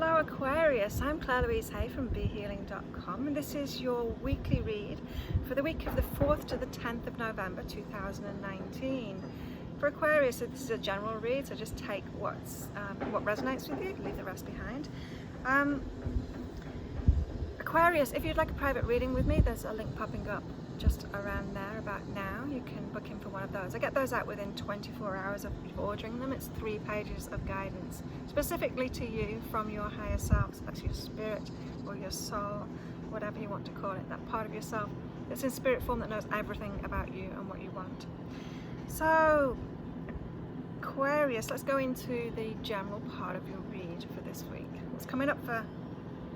Hello Aquarius, I'm Claire Louise Hay from BeHealing.com and this is your weekly read for the week of the 4th to the 10th of November 2019. For Aquarius, so this is a general read, so just take what resonates with you, leave the rest behind. Aquarius, if you'd like a private reading with me, there's a link popping up just around there about now. You can book in for one of those. I get those out within 24 hours of ordering them. It's 3 pages of guidance specifically to you from your higher self. So that's your spirit or your soul, whatever you want to call it, that part of yourself that's in spirit form that knows everything about you and what you want. So Aquarius, let's go into the general part of your read for this week. What's coming up for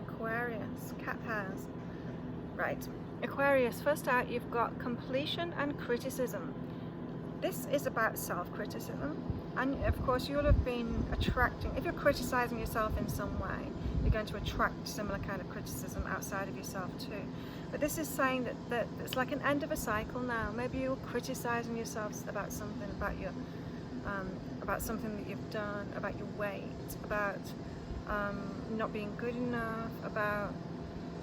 Aquarius? Cat pairs. Right. Aquarius, first out you've got completion and criticism. This is about self-criticism, and of course you'll have been attracting, if you're criticizing yourself in some way, you're going to attract similar kind of criticism outside of yourself too. But this is saying that it's like an end of a cycle now. Maybe you're criticizing yourself about something, about something that you've done, about your weight, about not being good enough, about,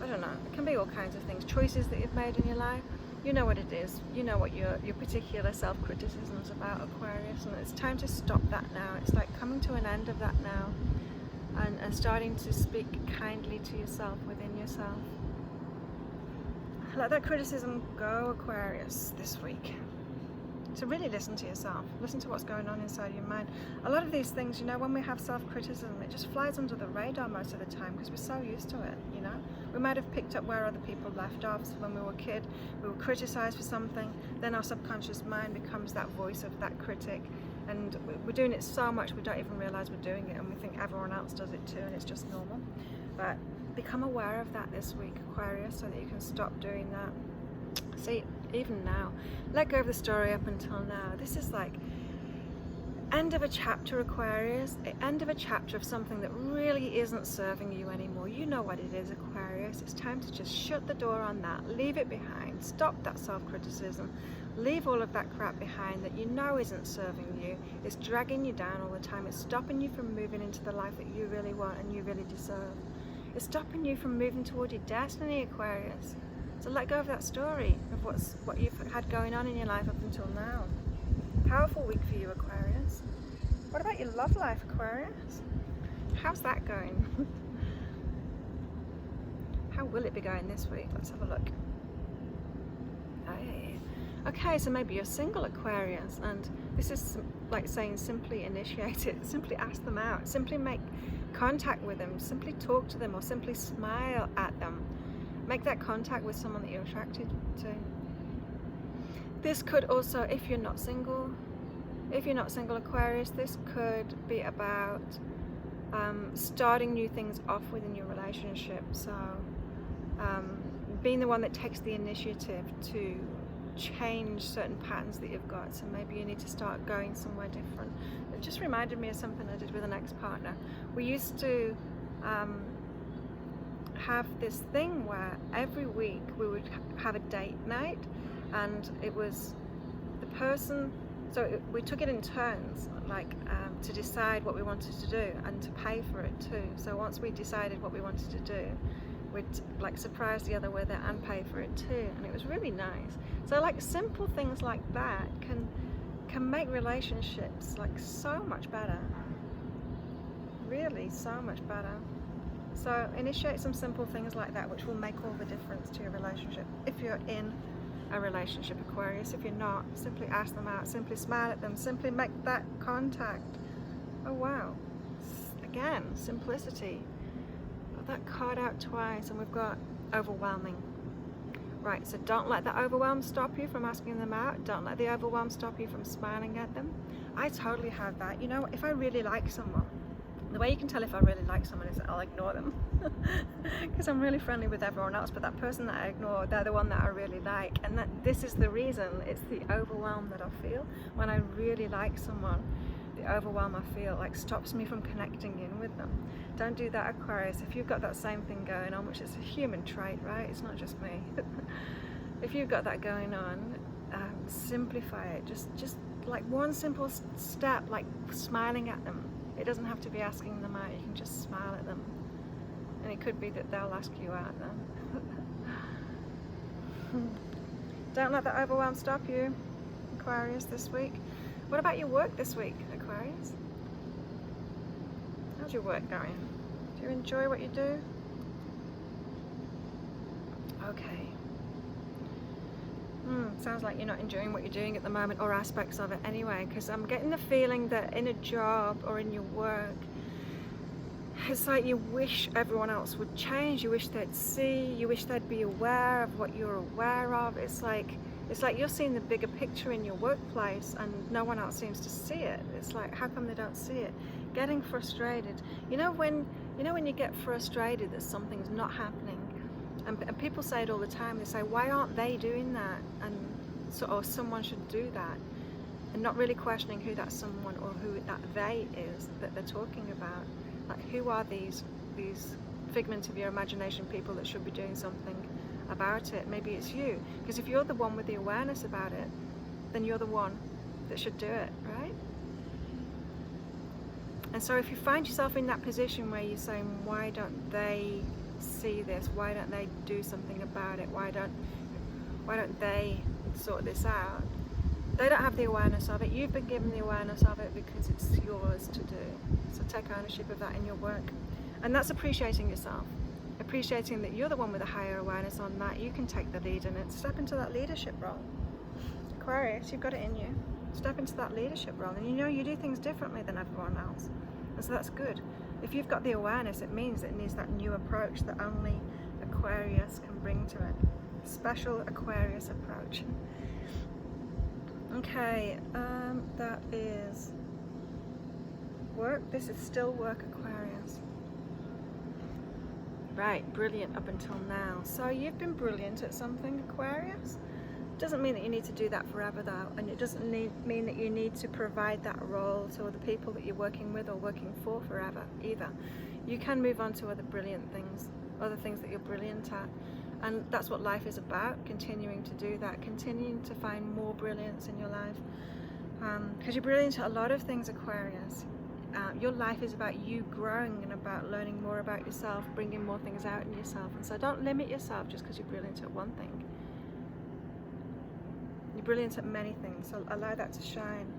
I don't know, it can be all kinds of things, choices that you've made in your life. You know what it is, you know what your particular self-criticism is about, Aquarius, and it's time to stop that now. It's like coming to an end of that now and starting to speak kindly to yourself within yourself. Let that criticism go, Aquarius, this week. So really listen to yourself, listen to what's going on inside your mind. A lot of these things, you know, when we have self-criticism, it just flies under the radar most of the time because we're so used to it, you know. We might have picked up where other people left off. So when we were a kid, we were criticized for something, then our subconscious mind becomes that voice of that critic, and we're doing it so much we don't even realize we're doing it, and we think everyone else does it too and it's just normal. But become aware of that this week, Aquarius, so that you can stop doing that. See, even now, let go of the story up until now. This is like end of a chapter, Aquarius, end of a chapter of something that really isn't serving you anymore. You know what it is, Aquarius. It's time to just shut the door on that, leave it behind, stop that self-criticism, leave all of that crap behind that you know isn't serving you. It's dragging you down all the time. It's stopping you from moving into the life that you really want and you really deserve. It's stopping you from moving toward your destiny, Aquarius. So let go of that story of what you've had going on in your life up until now. Powerful week for you, Aquarius. What about your love life, Aquarius? How's that going? How will it be going this week? Let's have a look. Hey. Okay, so maybe you're single, Aquarius, and this is like saying simply initiate it, simply ask them out, simply make contact with them, simply talk to them, or simply smile at them. Make that contact with someone that you're attracted to. This could also, if you're not single, Aquarius, this could be about starting new things off within your relationship. So being the one that takes the initiative to change certain patterns that you've got. So maybe you need to start going somewhere different. It just reminded me of something I did with an ex-partner. We used to have this thing where every week we would have a date night, and it was the person, so we took it in turns, like to decide what we wanted to do and to pay for it too. So once we decided what we wanted to do, we'd like surprise the other with it and pay for it too, and it was really nice. So like simple things like that can make relationships like so much better, really so much better. So initiate some simple things like that, which will make all the difference to your relationship. If you're in a relationship, Aquarius, if you're not, simply ask them out, simply smile at them, simply make that contact. Oh wow, again, simplicity. Got that card out twice, and we've got overwhelming. Right, so don't let the overwhelm stop you from asking them out. Don't let the overwhelm stop you from smiling at them. I totally have that. You know, if I really like someone, the way you can tell if I really like someone is that I'll ignore them because I'm really friendly with everyone else, but that person that I ignore, they're the one that I really like, and this is the reason. It's the overwhelm that I feel when I really like someone. The overwhelm I feel like stops me from connecting in with them. Don't do that, Aquarius. If you've got that same thing going on, which is a human trait, right? It's not just me. If you've got that going on, simplify it. Just like one simple step, like smiling at them. It doesn't have to be asking them out, you can just smile at them. And it could be that they'll ask you out then. Don't let that overwhelm stop you, Aquarius, this week. What about your work this week, Aquarius? How's your work going? Do you enjoy what you do? Okay. Sounds like you're not enjoying what you're doing at the moment, or aspects of it anyway, because I'm getting the feeling that in a job or in your work, it's like you wish everyone else would change, you wish they'd see, you wish they'd be aware of what you're aware of. It's like you're seeing the bigger picture in your workplace and no one else seems to see it. It's like, how come they don't see it? Getting frustrated. You know when you get frustrated that something's not happening, and people say it all the time, they say, why aren't they doing that? Or someone should do that, and not really questioning who that someone or who that they is that they're talking about. Like, who are these figments of your imagination people that should be doing something about it? Maybe it's you, because if you're the one with the awareness about it, then you're the one that should do it, right? And so if you find yourself in that position where you're saying, why don't they see this? Why don't they do something about it? Why don't they sort this out? They don't have the awareness of it. You've been given the awareness of it because it's yours to do. So take ownership of that in your work. And that's appreciating yourself. Appreciating that you're the one with a higher awareness on that. You can take the lead in it. Step into that leadership role. Aquarius, you've got it in you. Step into that leadership role. And you know you do things differently than everyone else. And so that's good. If you've got the awareness, it means it needs that new approach that only Aquarius can bring to it. Special Aquarius approach. Okay, that is work. This is still work, Aquarius. Right, brilliant up until now. So you've been brilliant at something, Aquarius. Doesn't mean that you need to do that forever though, and it doesn't mean that you need to provide that role to other people that you're working with or working for forever either. You can move on to other brilliant things, other things that you're brilliant at. And that's what life is about, continuing to do that, continuing to find more brilliance in your life. Because you're brilliant at a lot of things, Aquarius. Your life is about you growing and about learning more about yourself, bringing more things out in yourself. And so don't limit yourself just because you're brilliant at one thing. You're brilliant at many things, so allow that to shine.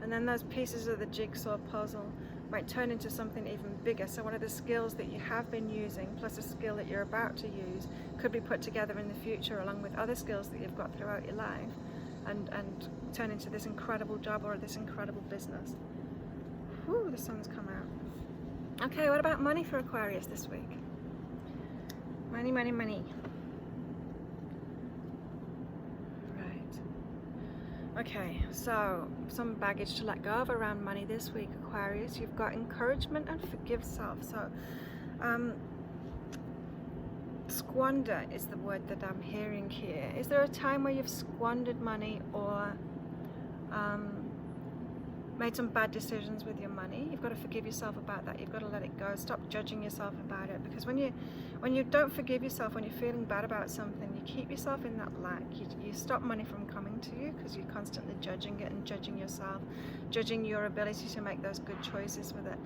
And then those pieces of the jigsaw puzzle might turn into something even bigger. So one of the skills that you have been using, plus a skill that you're about to use, could be put together in the future along with other skills that you've got throughout your life, and turn into this incredible job or this incredible business. Whew, the sun's come out. Okay, what about money for Aquarius this week? Money, money, money. Okay, so some baggage to let go of around money this week, Aquarius. You've got encouragement and forgive self. So squander is the word that I'm hearing here. Is there a time where you've squandered money or made some bad decisions with your money? You've got to forgive yourself about that. You've got to let it go. Stop judging yourself about it, because when you don't forgive yourself, when you're feeling bad about something, you keep yourself in that lack. You stop money from coming to you because you're constantly judging it and judging yourself, judging your ability to make those good choices with it.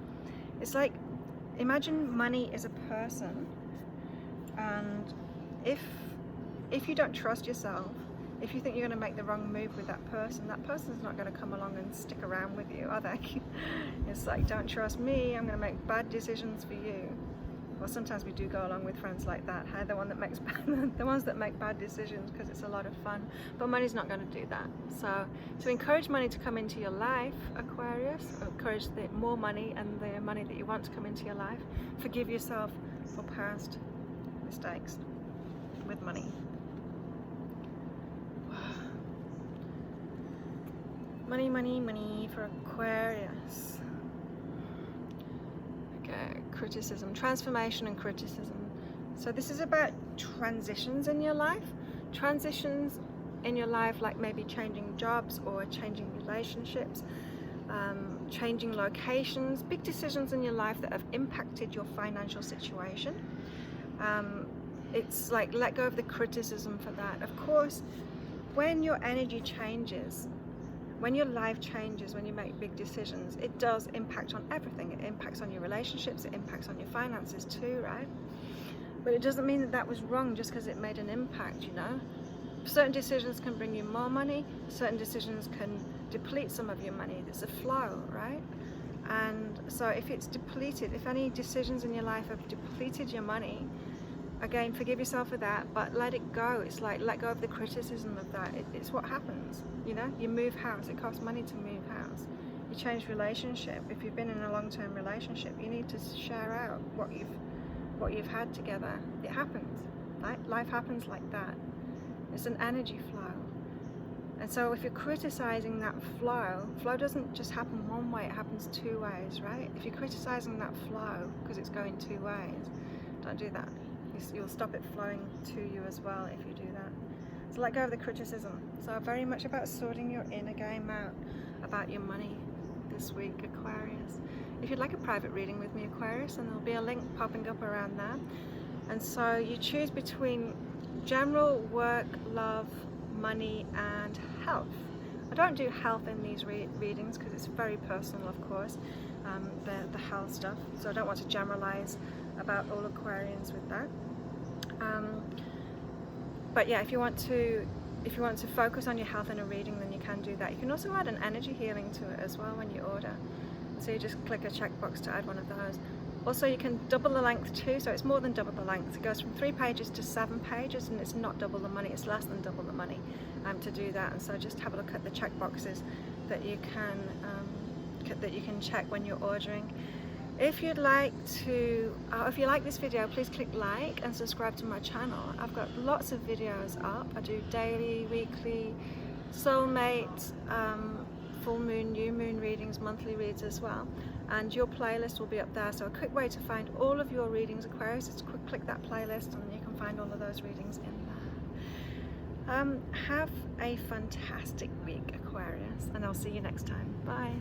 It's like, imagine money is a person, and if you don't trust yourself, if you think you're going to make the wrong move with that person's not going to come along and stick around with you, are they? It's like, don't trust me, I'm going to make bad decisions for you. Well, sometimes we do go along with friends like that, hey? The ones that make bad decisions because it's a lot of fun. But money's not going to do that. So encourage money to come into your life, Aquarius. Encourage more money and the money that you want to come into your life. Forgive yourself for past mistakes with money. Money, money, money for Aquarius. Okay, criticism, transformation and criticism. So this is about transitions in your life. Transitions in your life, like maybe changing jobs or changing relationships, changing locations, big decisions in your life that have impacted your financial situation. It's like, let go of the criticism for that. Of course, when your energy changes, when your life changes, when you make big decisions, it does impact on everything. It impacts on your relationships, it impacts on your finances too, right? But it doesn't mean that that was wrong just because it made an impact, you know? Certain decisions can bring you more money, certain decisions can deplete some of your money. There's a flow, right? And so if it's depleted, if any decisions in your life have depleted your money, again, forgive yourself for that, but let it go. It's like, let go of the criticism of that. It's what happens, you know? You move house, it costs money to move house. You change relationship. If you've been in a long-term relationship, you need to share out what you've had together. It happens, right? Life happens like that. It's an energy flow. And so if you're criticizing that flow doesn't just happen one way, it happens two ways, right? If you're criticizing that flow because it's going two ways, don't do that. You'll stop it flowing to you as well if you do that. So let go of the criticism. So very much about sorting your inner game out about your money this week, Aquarius. If you'd like a private reading with me, Aquarius, and there'll be a link popping up around there. And so you choose between general, work, love, money and health. I don't do health in these readings because it's very personal, of course, the health stuff. So I don't want to generalize about all Aquarians with that. But yeah, if you want to focus on your health in a reading, then you can do that. You can also add an energy healing to it as well when you order. So you just click a checkbox to add one of those. Also, you can double the length too, so it's more than double the length. It goes from 3 pages to 7 pages, and it's not double the money, it's less than double the money to do that. And so just have a look at the check boxes that you can check when you're ordering. If you'd like to, if you like this video, please click like and subscribe to my channel. I've got lots of videos up. I do daily, weekly, soulmate, full moon, new moon readings, monthly reads as well. And your playlist will be up there. So a quick way to find all of your readings, Aquarius, is to click that playlist and you can find all of those readings in there. Have a fantastic week, Aquarius, and I'll see you next time. Bye.